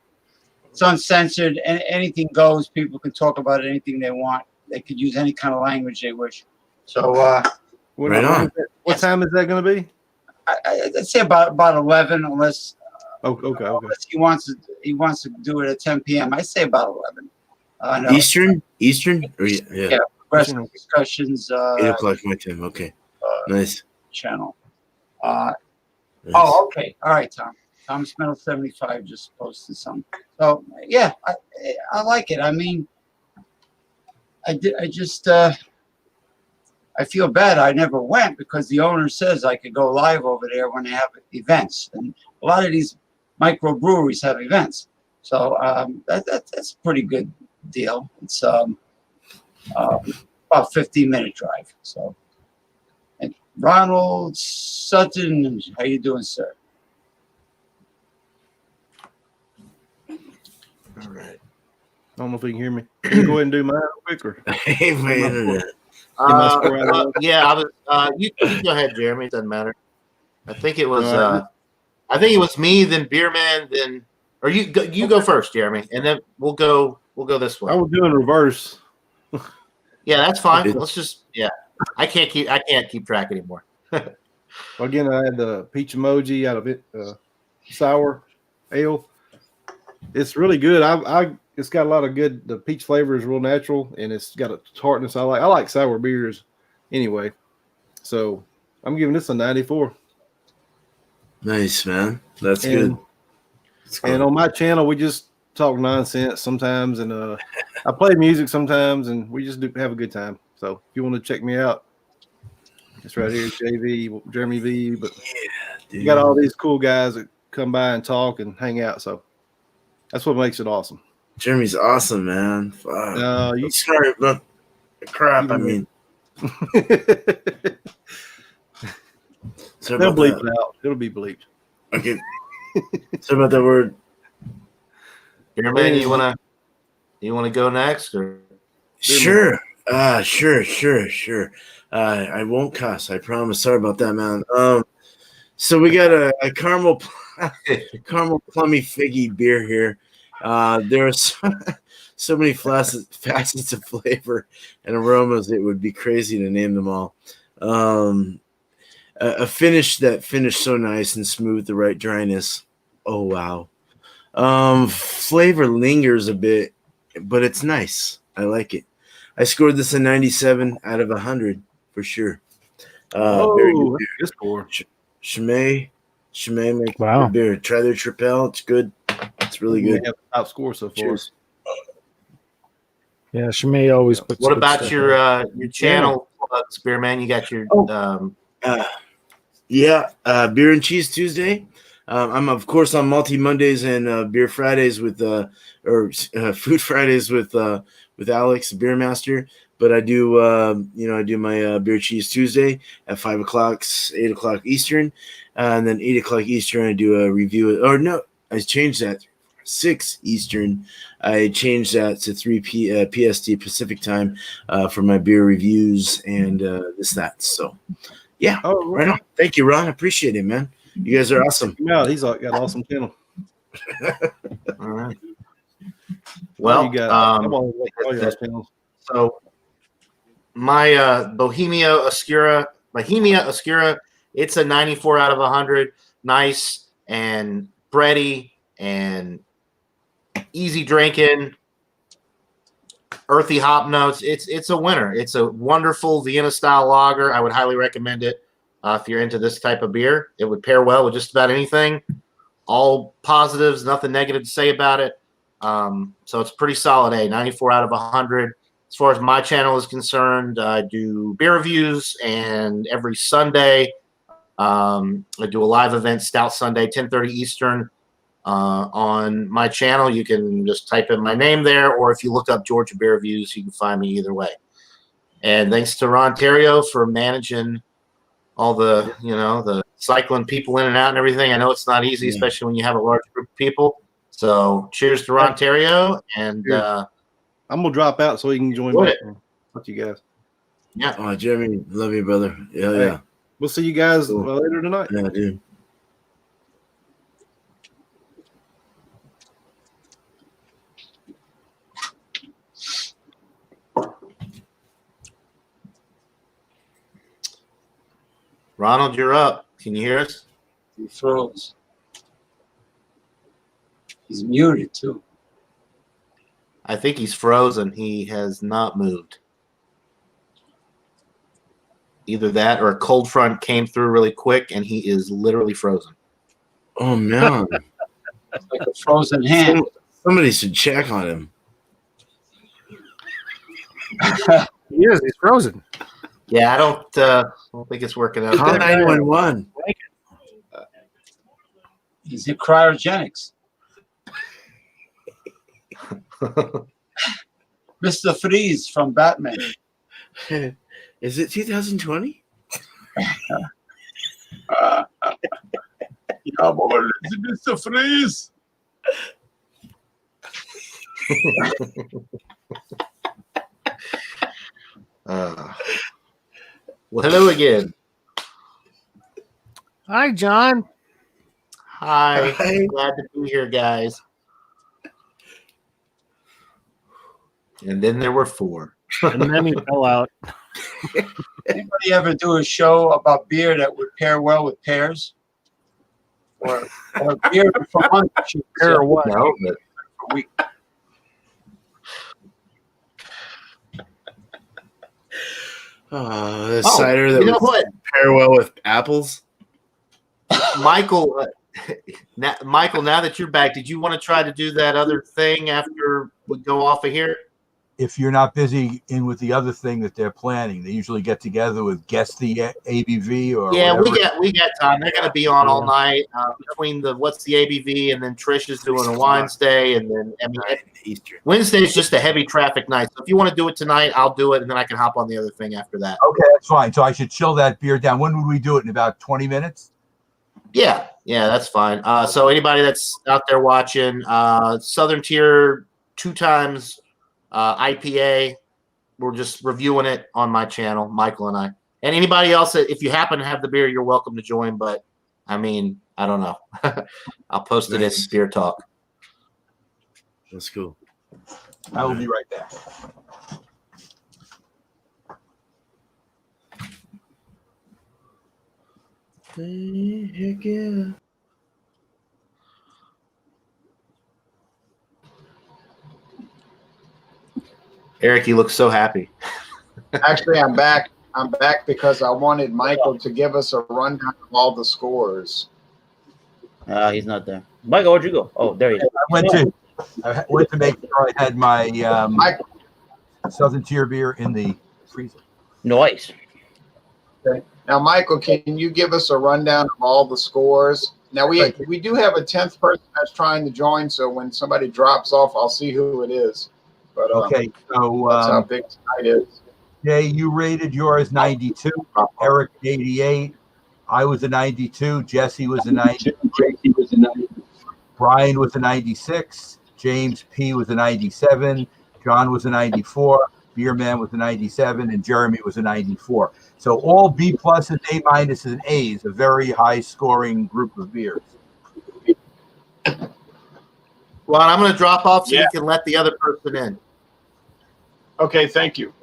it's uncensored and anything goes. People can talk about anything they want. They could use any kind of language they wish. So Right on. What time is that going to be? I'd say about 11, unless Okay. unless he wants to do it at 10 p.m. I say about 11. No, Eastern? Or, yeah. progressive discussions 8 o'clock my time. Okay. Nice. channel. Nice. Oh, okay. All right, Tom. Thomas Metal 75 just posted something. So yeah, I like it. I mean, I feel bad I never went because the owner says I could go live over there when they have events, and a lot of these microbreweries have events. So that's a pretty good deal. It's about 15-minute drive. So, and Ronald Sutton, how you doing, sir? All right. I don't know if you can hear me. Can you go ahead and do mine real quick? Or? Hey, my internet. Yeah, you go ahead, Jeremy. It doesn't matter. I think it was me, then Beerman, then or you go first, Jeremy, and then we'll go this way. I was doing reverse. Yeah, that's fine. Let's just I can't keep track anymore. Again, I had the peach emoji out of it, sour ale. It's really good. It's got a lot of good. The peach flavor is real natural, and it's got a tartness. I like sour beers, anyway. So I'm giving this a 94. Nice, man. That's good. And on my channel, we just talk nonsense sometimes, and I play music sometimes, and we just have a good time. So if you want to check me out, it's right here, Jeremy V. But you got all these cool guys that come by and talk and hang out. So that's what makes it awesome. Jeremy's awesome, man. You sorry about the crap. I mean, they'll bleep it out. It'll be bleeped. Okay. Sorry about that word. Beerman, you wanna go next or? Sure. Sure. I won't cuss. I promise. Sorry about that, man. So we got a caramel plummy figgy beer here. There's so many facets of flavor and aromas. It would be crazy to name them all. A finish that finished so nice and smooth, the right dryness. Oh wow. Flavor lingers a bit, but it's nice. I like it. I scored this a 97 out of 100 for sure. Very good beer. Good score. Chimay makes good beer. Try their Tripel. It's good. It's really good. Have a top score so far. Cheers. Yeah, Chimay always puts. What about your channel, Spearman? You got your Beer and Cheese Tuesday. I'm of course on Multi Mondays and Beer Fridays with Food Fridays with Alex, the Beer Master. But I do I do my Beer Cheese Tuesday at 5 o'clock, 8 o'clock Eastern, and then 8 o'clock Eastern I do a review. Or no, I changed that. 6 Eastern. I changed that to 3 PST Pacific time for my beer reviews and that. So yeah, right on. Thank you, Ron. I appreciate it, man. You guys are awesome. Yeah, he's got an awesome channel. All right. Well, you got all your channels. So my Bohemia Oscura, it's a 94 out of 100. Nice and bready and easy drinking, earthy hop notes. It's a winner. It's a wonderful Vienna style lager. I would highly recommend it if you're into this type of beer. It would pair well with just about anything. All positives, nothing negative to say about it. So it's pretty solid. 94 out of 100. As far as my channel is concerned, I do beer reviews, and every Sunday I do a live event, Stout Sunday, 10:30 Eastern. On my channel, you can just type in my name there, or if you look up Georgia Beer Reviews, you can find me either way. And thanks to Ron Terrio for managing all the, the cycling people in and out and everything. I know it's not easy, especially when you have a large group of people. So cheers to Ron Terrio, and I'm gonna drop out so you can join Go back. ahead. Fuck you guys. Yeah. Oh, Jeremy, love you, brother. Yeah, Hey. yeah. We'll see you guys Cool. later tonight. Yeah, dude. Ronald, you're up. Can you hear us? He froze. He's muted too. I think he's frozen. He has not moved. Either that or a cold front came through really quick and he is literally frozen. Oh, man. It's like a frozen hand. Somebody should check on him. He is. He's frozen. Yeah, I don't think it's working out. Call 911. He's in cryogenics. Mr. Freeze from Batman. Is it 2020? Yeah, boy, it's Mr. Freeze. Well, hello again. Hi, John. Hi. Hi. Glad to be here, guys. And then there were 4. And then he fell out. Anybody ever do a show about beer that would pair well with pears? Or beer for lunch? Pair or what? No, but A week. The Oh, cider that you know would what? pair well with apples. Michael, Michael, now that you're back, did you want to try to do that other thing after we go off of here? If you're not busy in with the other thing that they're planning, they usually get together with guess the ABV or Yeah, whatever. we got time. They're going to be on all night between the what's the ABV and then Trish is doing a Wednesday, and then Easter. Wednesday is just a heavy traffic night. So if you want to do it tonight, I'll do it, and then I can hop on the other thing after that. Okay, that's fine. So I should chill that beer down. When would we do it? In about 20 minutes? Yeah, that's fine. So anybody that's out there watching, Southern Tier 2 times IPA, we're just reviewing it on my channel, Michael and I. And anybody else, if you happen to have the beer, you're welcome to join. But I mean, I don't know. I'll post it in Beer Talk. That's cool. I will be right back. Heck yeah. Eric, you look so happy. Actually, I'm back. I'm back because I wanted Michael to give us a rundown of all the scores. He's not there. Michael, where'd you go? Oh, there he is. I went to make sure I had my Michael, Southern Tier beer in the freezer. Nice. now, Michael, can you give us a rundown of all the scores? Now, we do have a 10th person that's trying to join, so when somebody drops off, I'll see who it is. But Okay, so that's how big tonight is. Jay, you rated yours 92. Eric 88. I was a 92. Jesse was a 93. Brian was a 96. James P was a 97. John was a 94. Beerman was a 97, and Jeremy was a 94. So all B pluses, A minuses, and A's, a very high scoring group of beers. Well, I'm going to drop off so Yeah. you can let the other person in. Okay, thank you.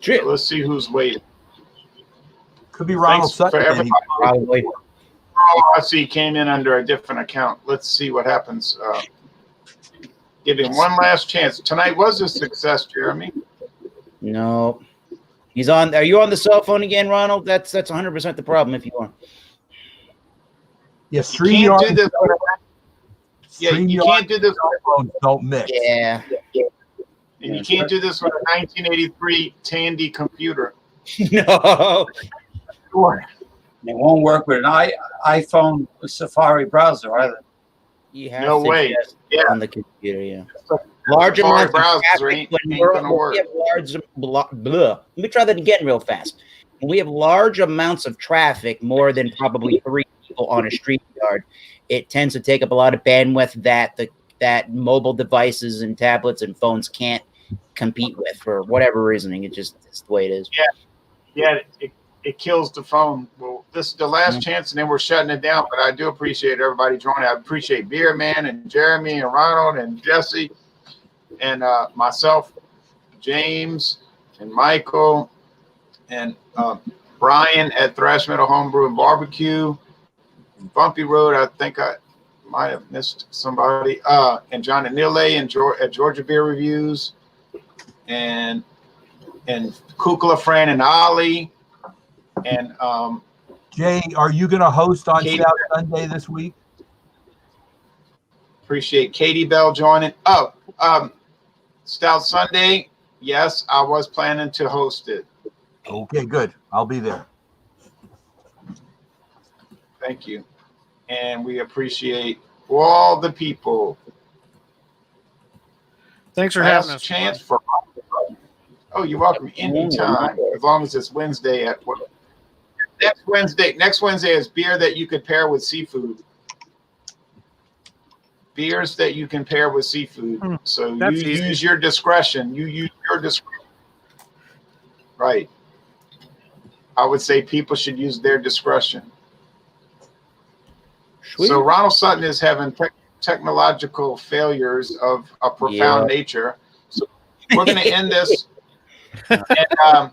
Shit. So let's see who's waiting. Could be Ronald Thanks for Sutton. everybody. Probably. Oh, I see. He came in under a different account. Let's see what happens. Give him one last chance. Tonight was a success, Jeremy. No. He's on. Are you on the cell phone again, Ronald? That's 100% the problem if you are. Yes, You can't do this. Yeah, you StreamYard can't do this. phones don't mix. Yeah. And you can't do this with a 1983 Tandy computer. No. Sure. It won't work with an iPhone Safari browser either. You have No to way. just Yeah. on the computer, yeah. Large Safari amounts of browser traffic ain't when gonna work. we have large blah. Let me try that again real fast. When we have large amounts of traffic, more than probably 3 people on a street yard, it tends to take up a lot of bandwidth that that mobile devices and tablets and phones can't compete with for whatever reasoning. It's the way it is. Yeah, it kills the phone. Well, this is the last chance, and then we're shutting it down. But I do appreciate everybody joining. I appreciate Beer Man and Jeremy and Ronald and Jesse and myself, James and Michael and Brian at Thrash Metal Homebrew and Barbecue. Bumpy Road, I think I might have missed somebody. And John and Nile and at Georgia Beer Reviews, and Kukla, Fran, and Ali, and Jay, are you going to host on Katie, Stout Sunday this week? appreciate Katie Bell joining. Stout Sunday. Yes, I was planning to host it. Okay, good. I'll be there. Thank you. And we appreciate all the people. Thanks for having Last us. chance for. Oh, you're welcome. Anytime, as long as it's Wednesday at what? Next Wednesday is beer that you could pair with seafood. Beers that you can pair with seafood. So you That's easy. use your discretion. You use your discretion. Right. I would say people should use their discretion. Sweet. So Ronald Sutton is having technological failures of a profound nature. So we're going to end this. And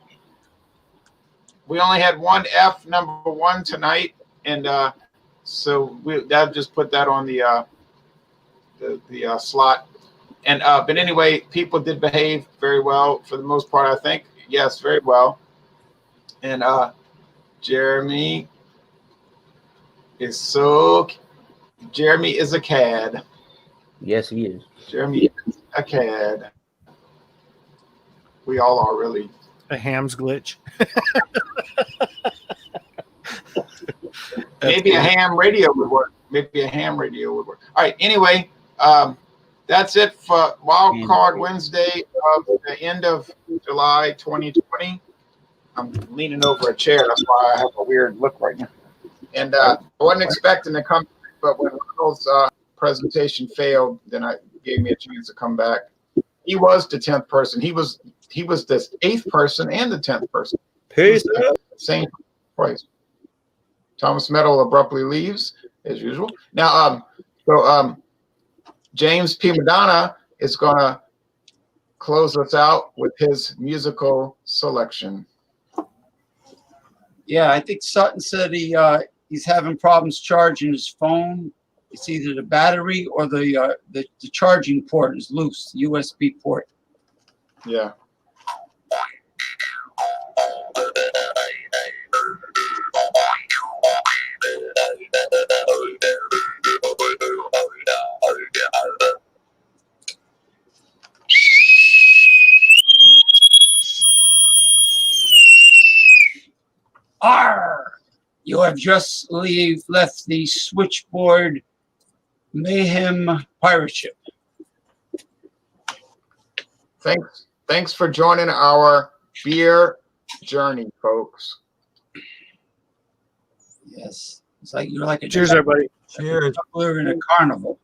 we only had one F number one tonight, and so that'll just put that on the slot. And but anyway, people did behave very well for the most part, I think. Yes, very well. And Jeremy is a cad. Yes, he is. Jeremy is a cad. We all are, really. A ham's glitch. Maybe a ham radio would work. All right. Anyway, that's it for Wildcard Wednesday of the end of July 2020. I'm leaning over a chair. That's why I have a weird look right now. And I wasn't expecting to come, but when Ronald's presentation failed, then it gave me a chance to come back. He was the 10th person. He was the 8th person and the 10th person. Peace. Same place. Thomas Metal abruptly leaves as usual. Now, James P. Madonna is going to close us out with his musical selection. Yeah, I think Sutton said he's having problems charging his phone. It's either the battery or the charging port is loose, the USB port. Yeah. Arr! You have just left the switchboard Mayhem pirate ship. Thanks for joining our beer journey, folks. Yes, it's like you're like a Cheers, everybody. Cheers. juggler in a carnival.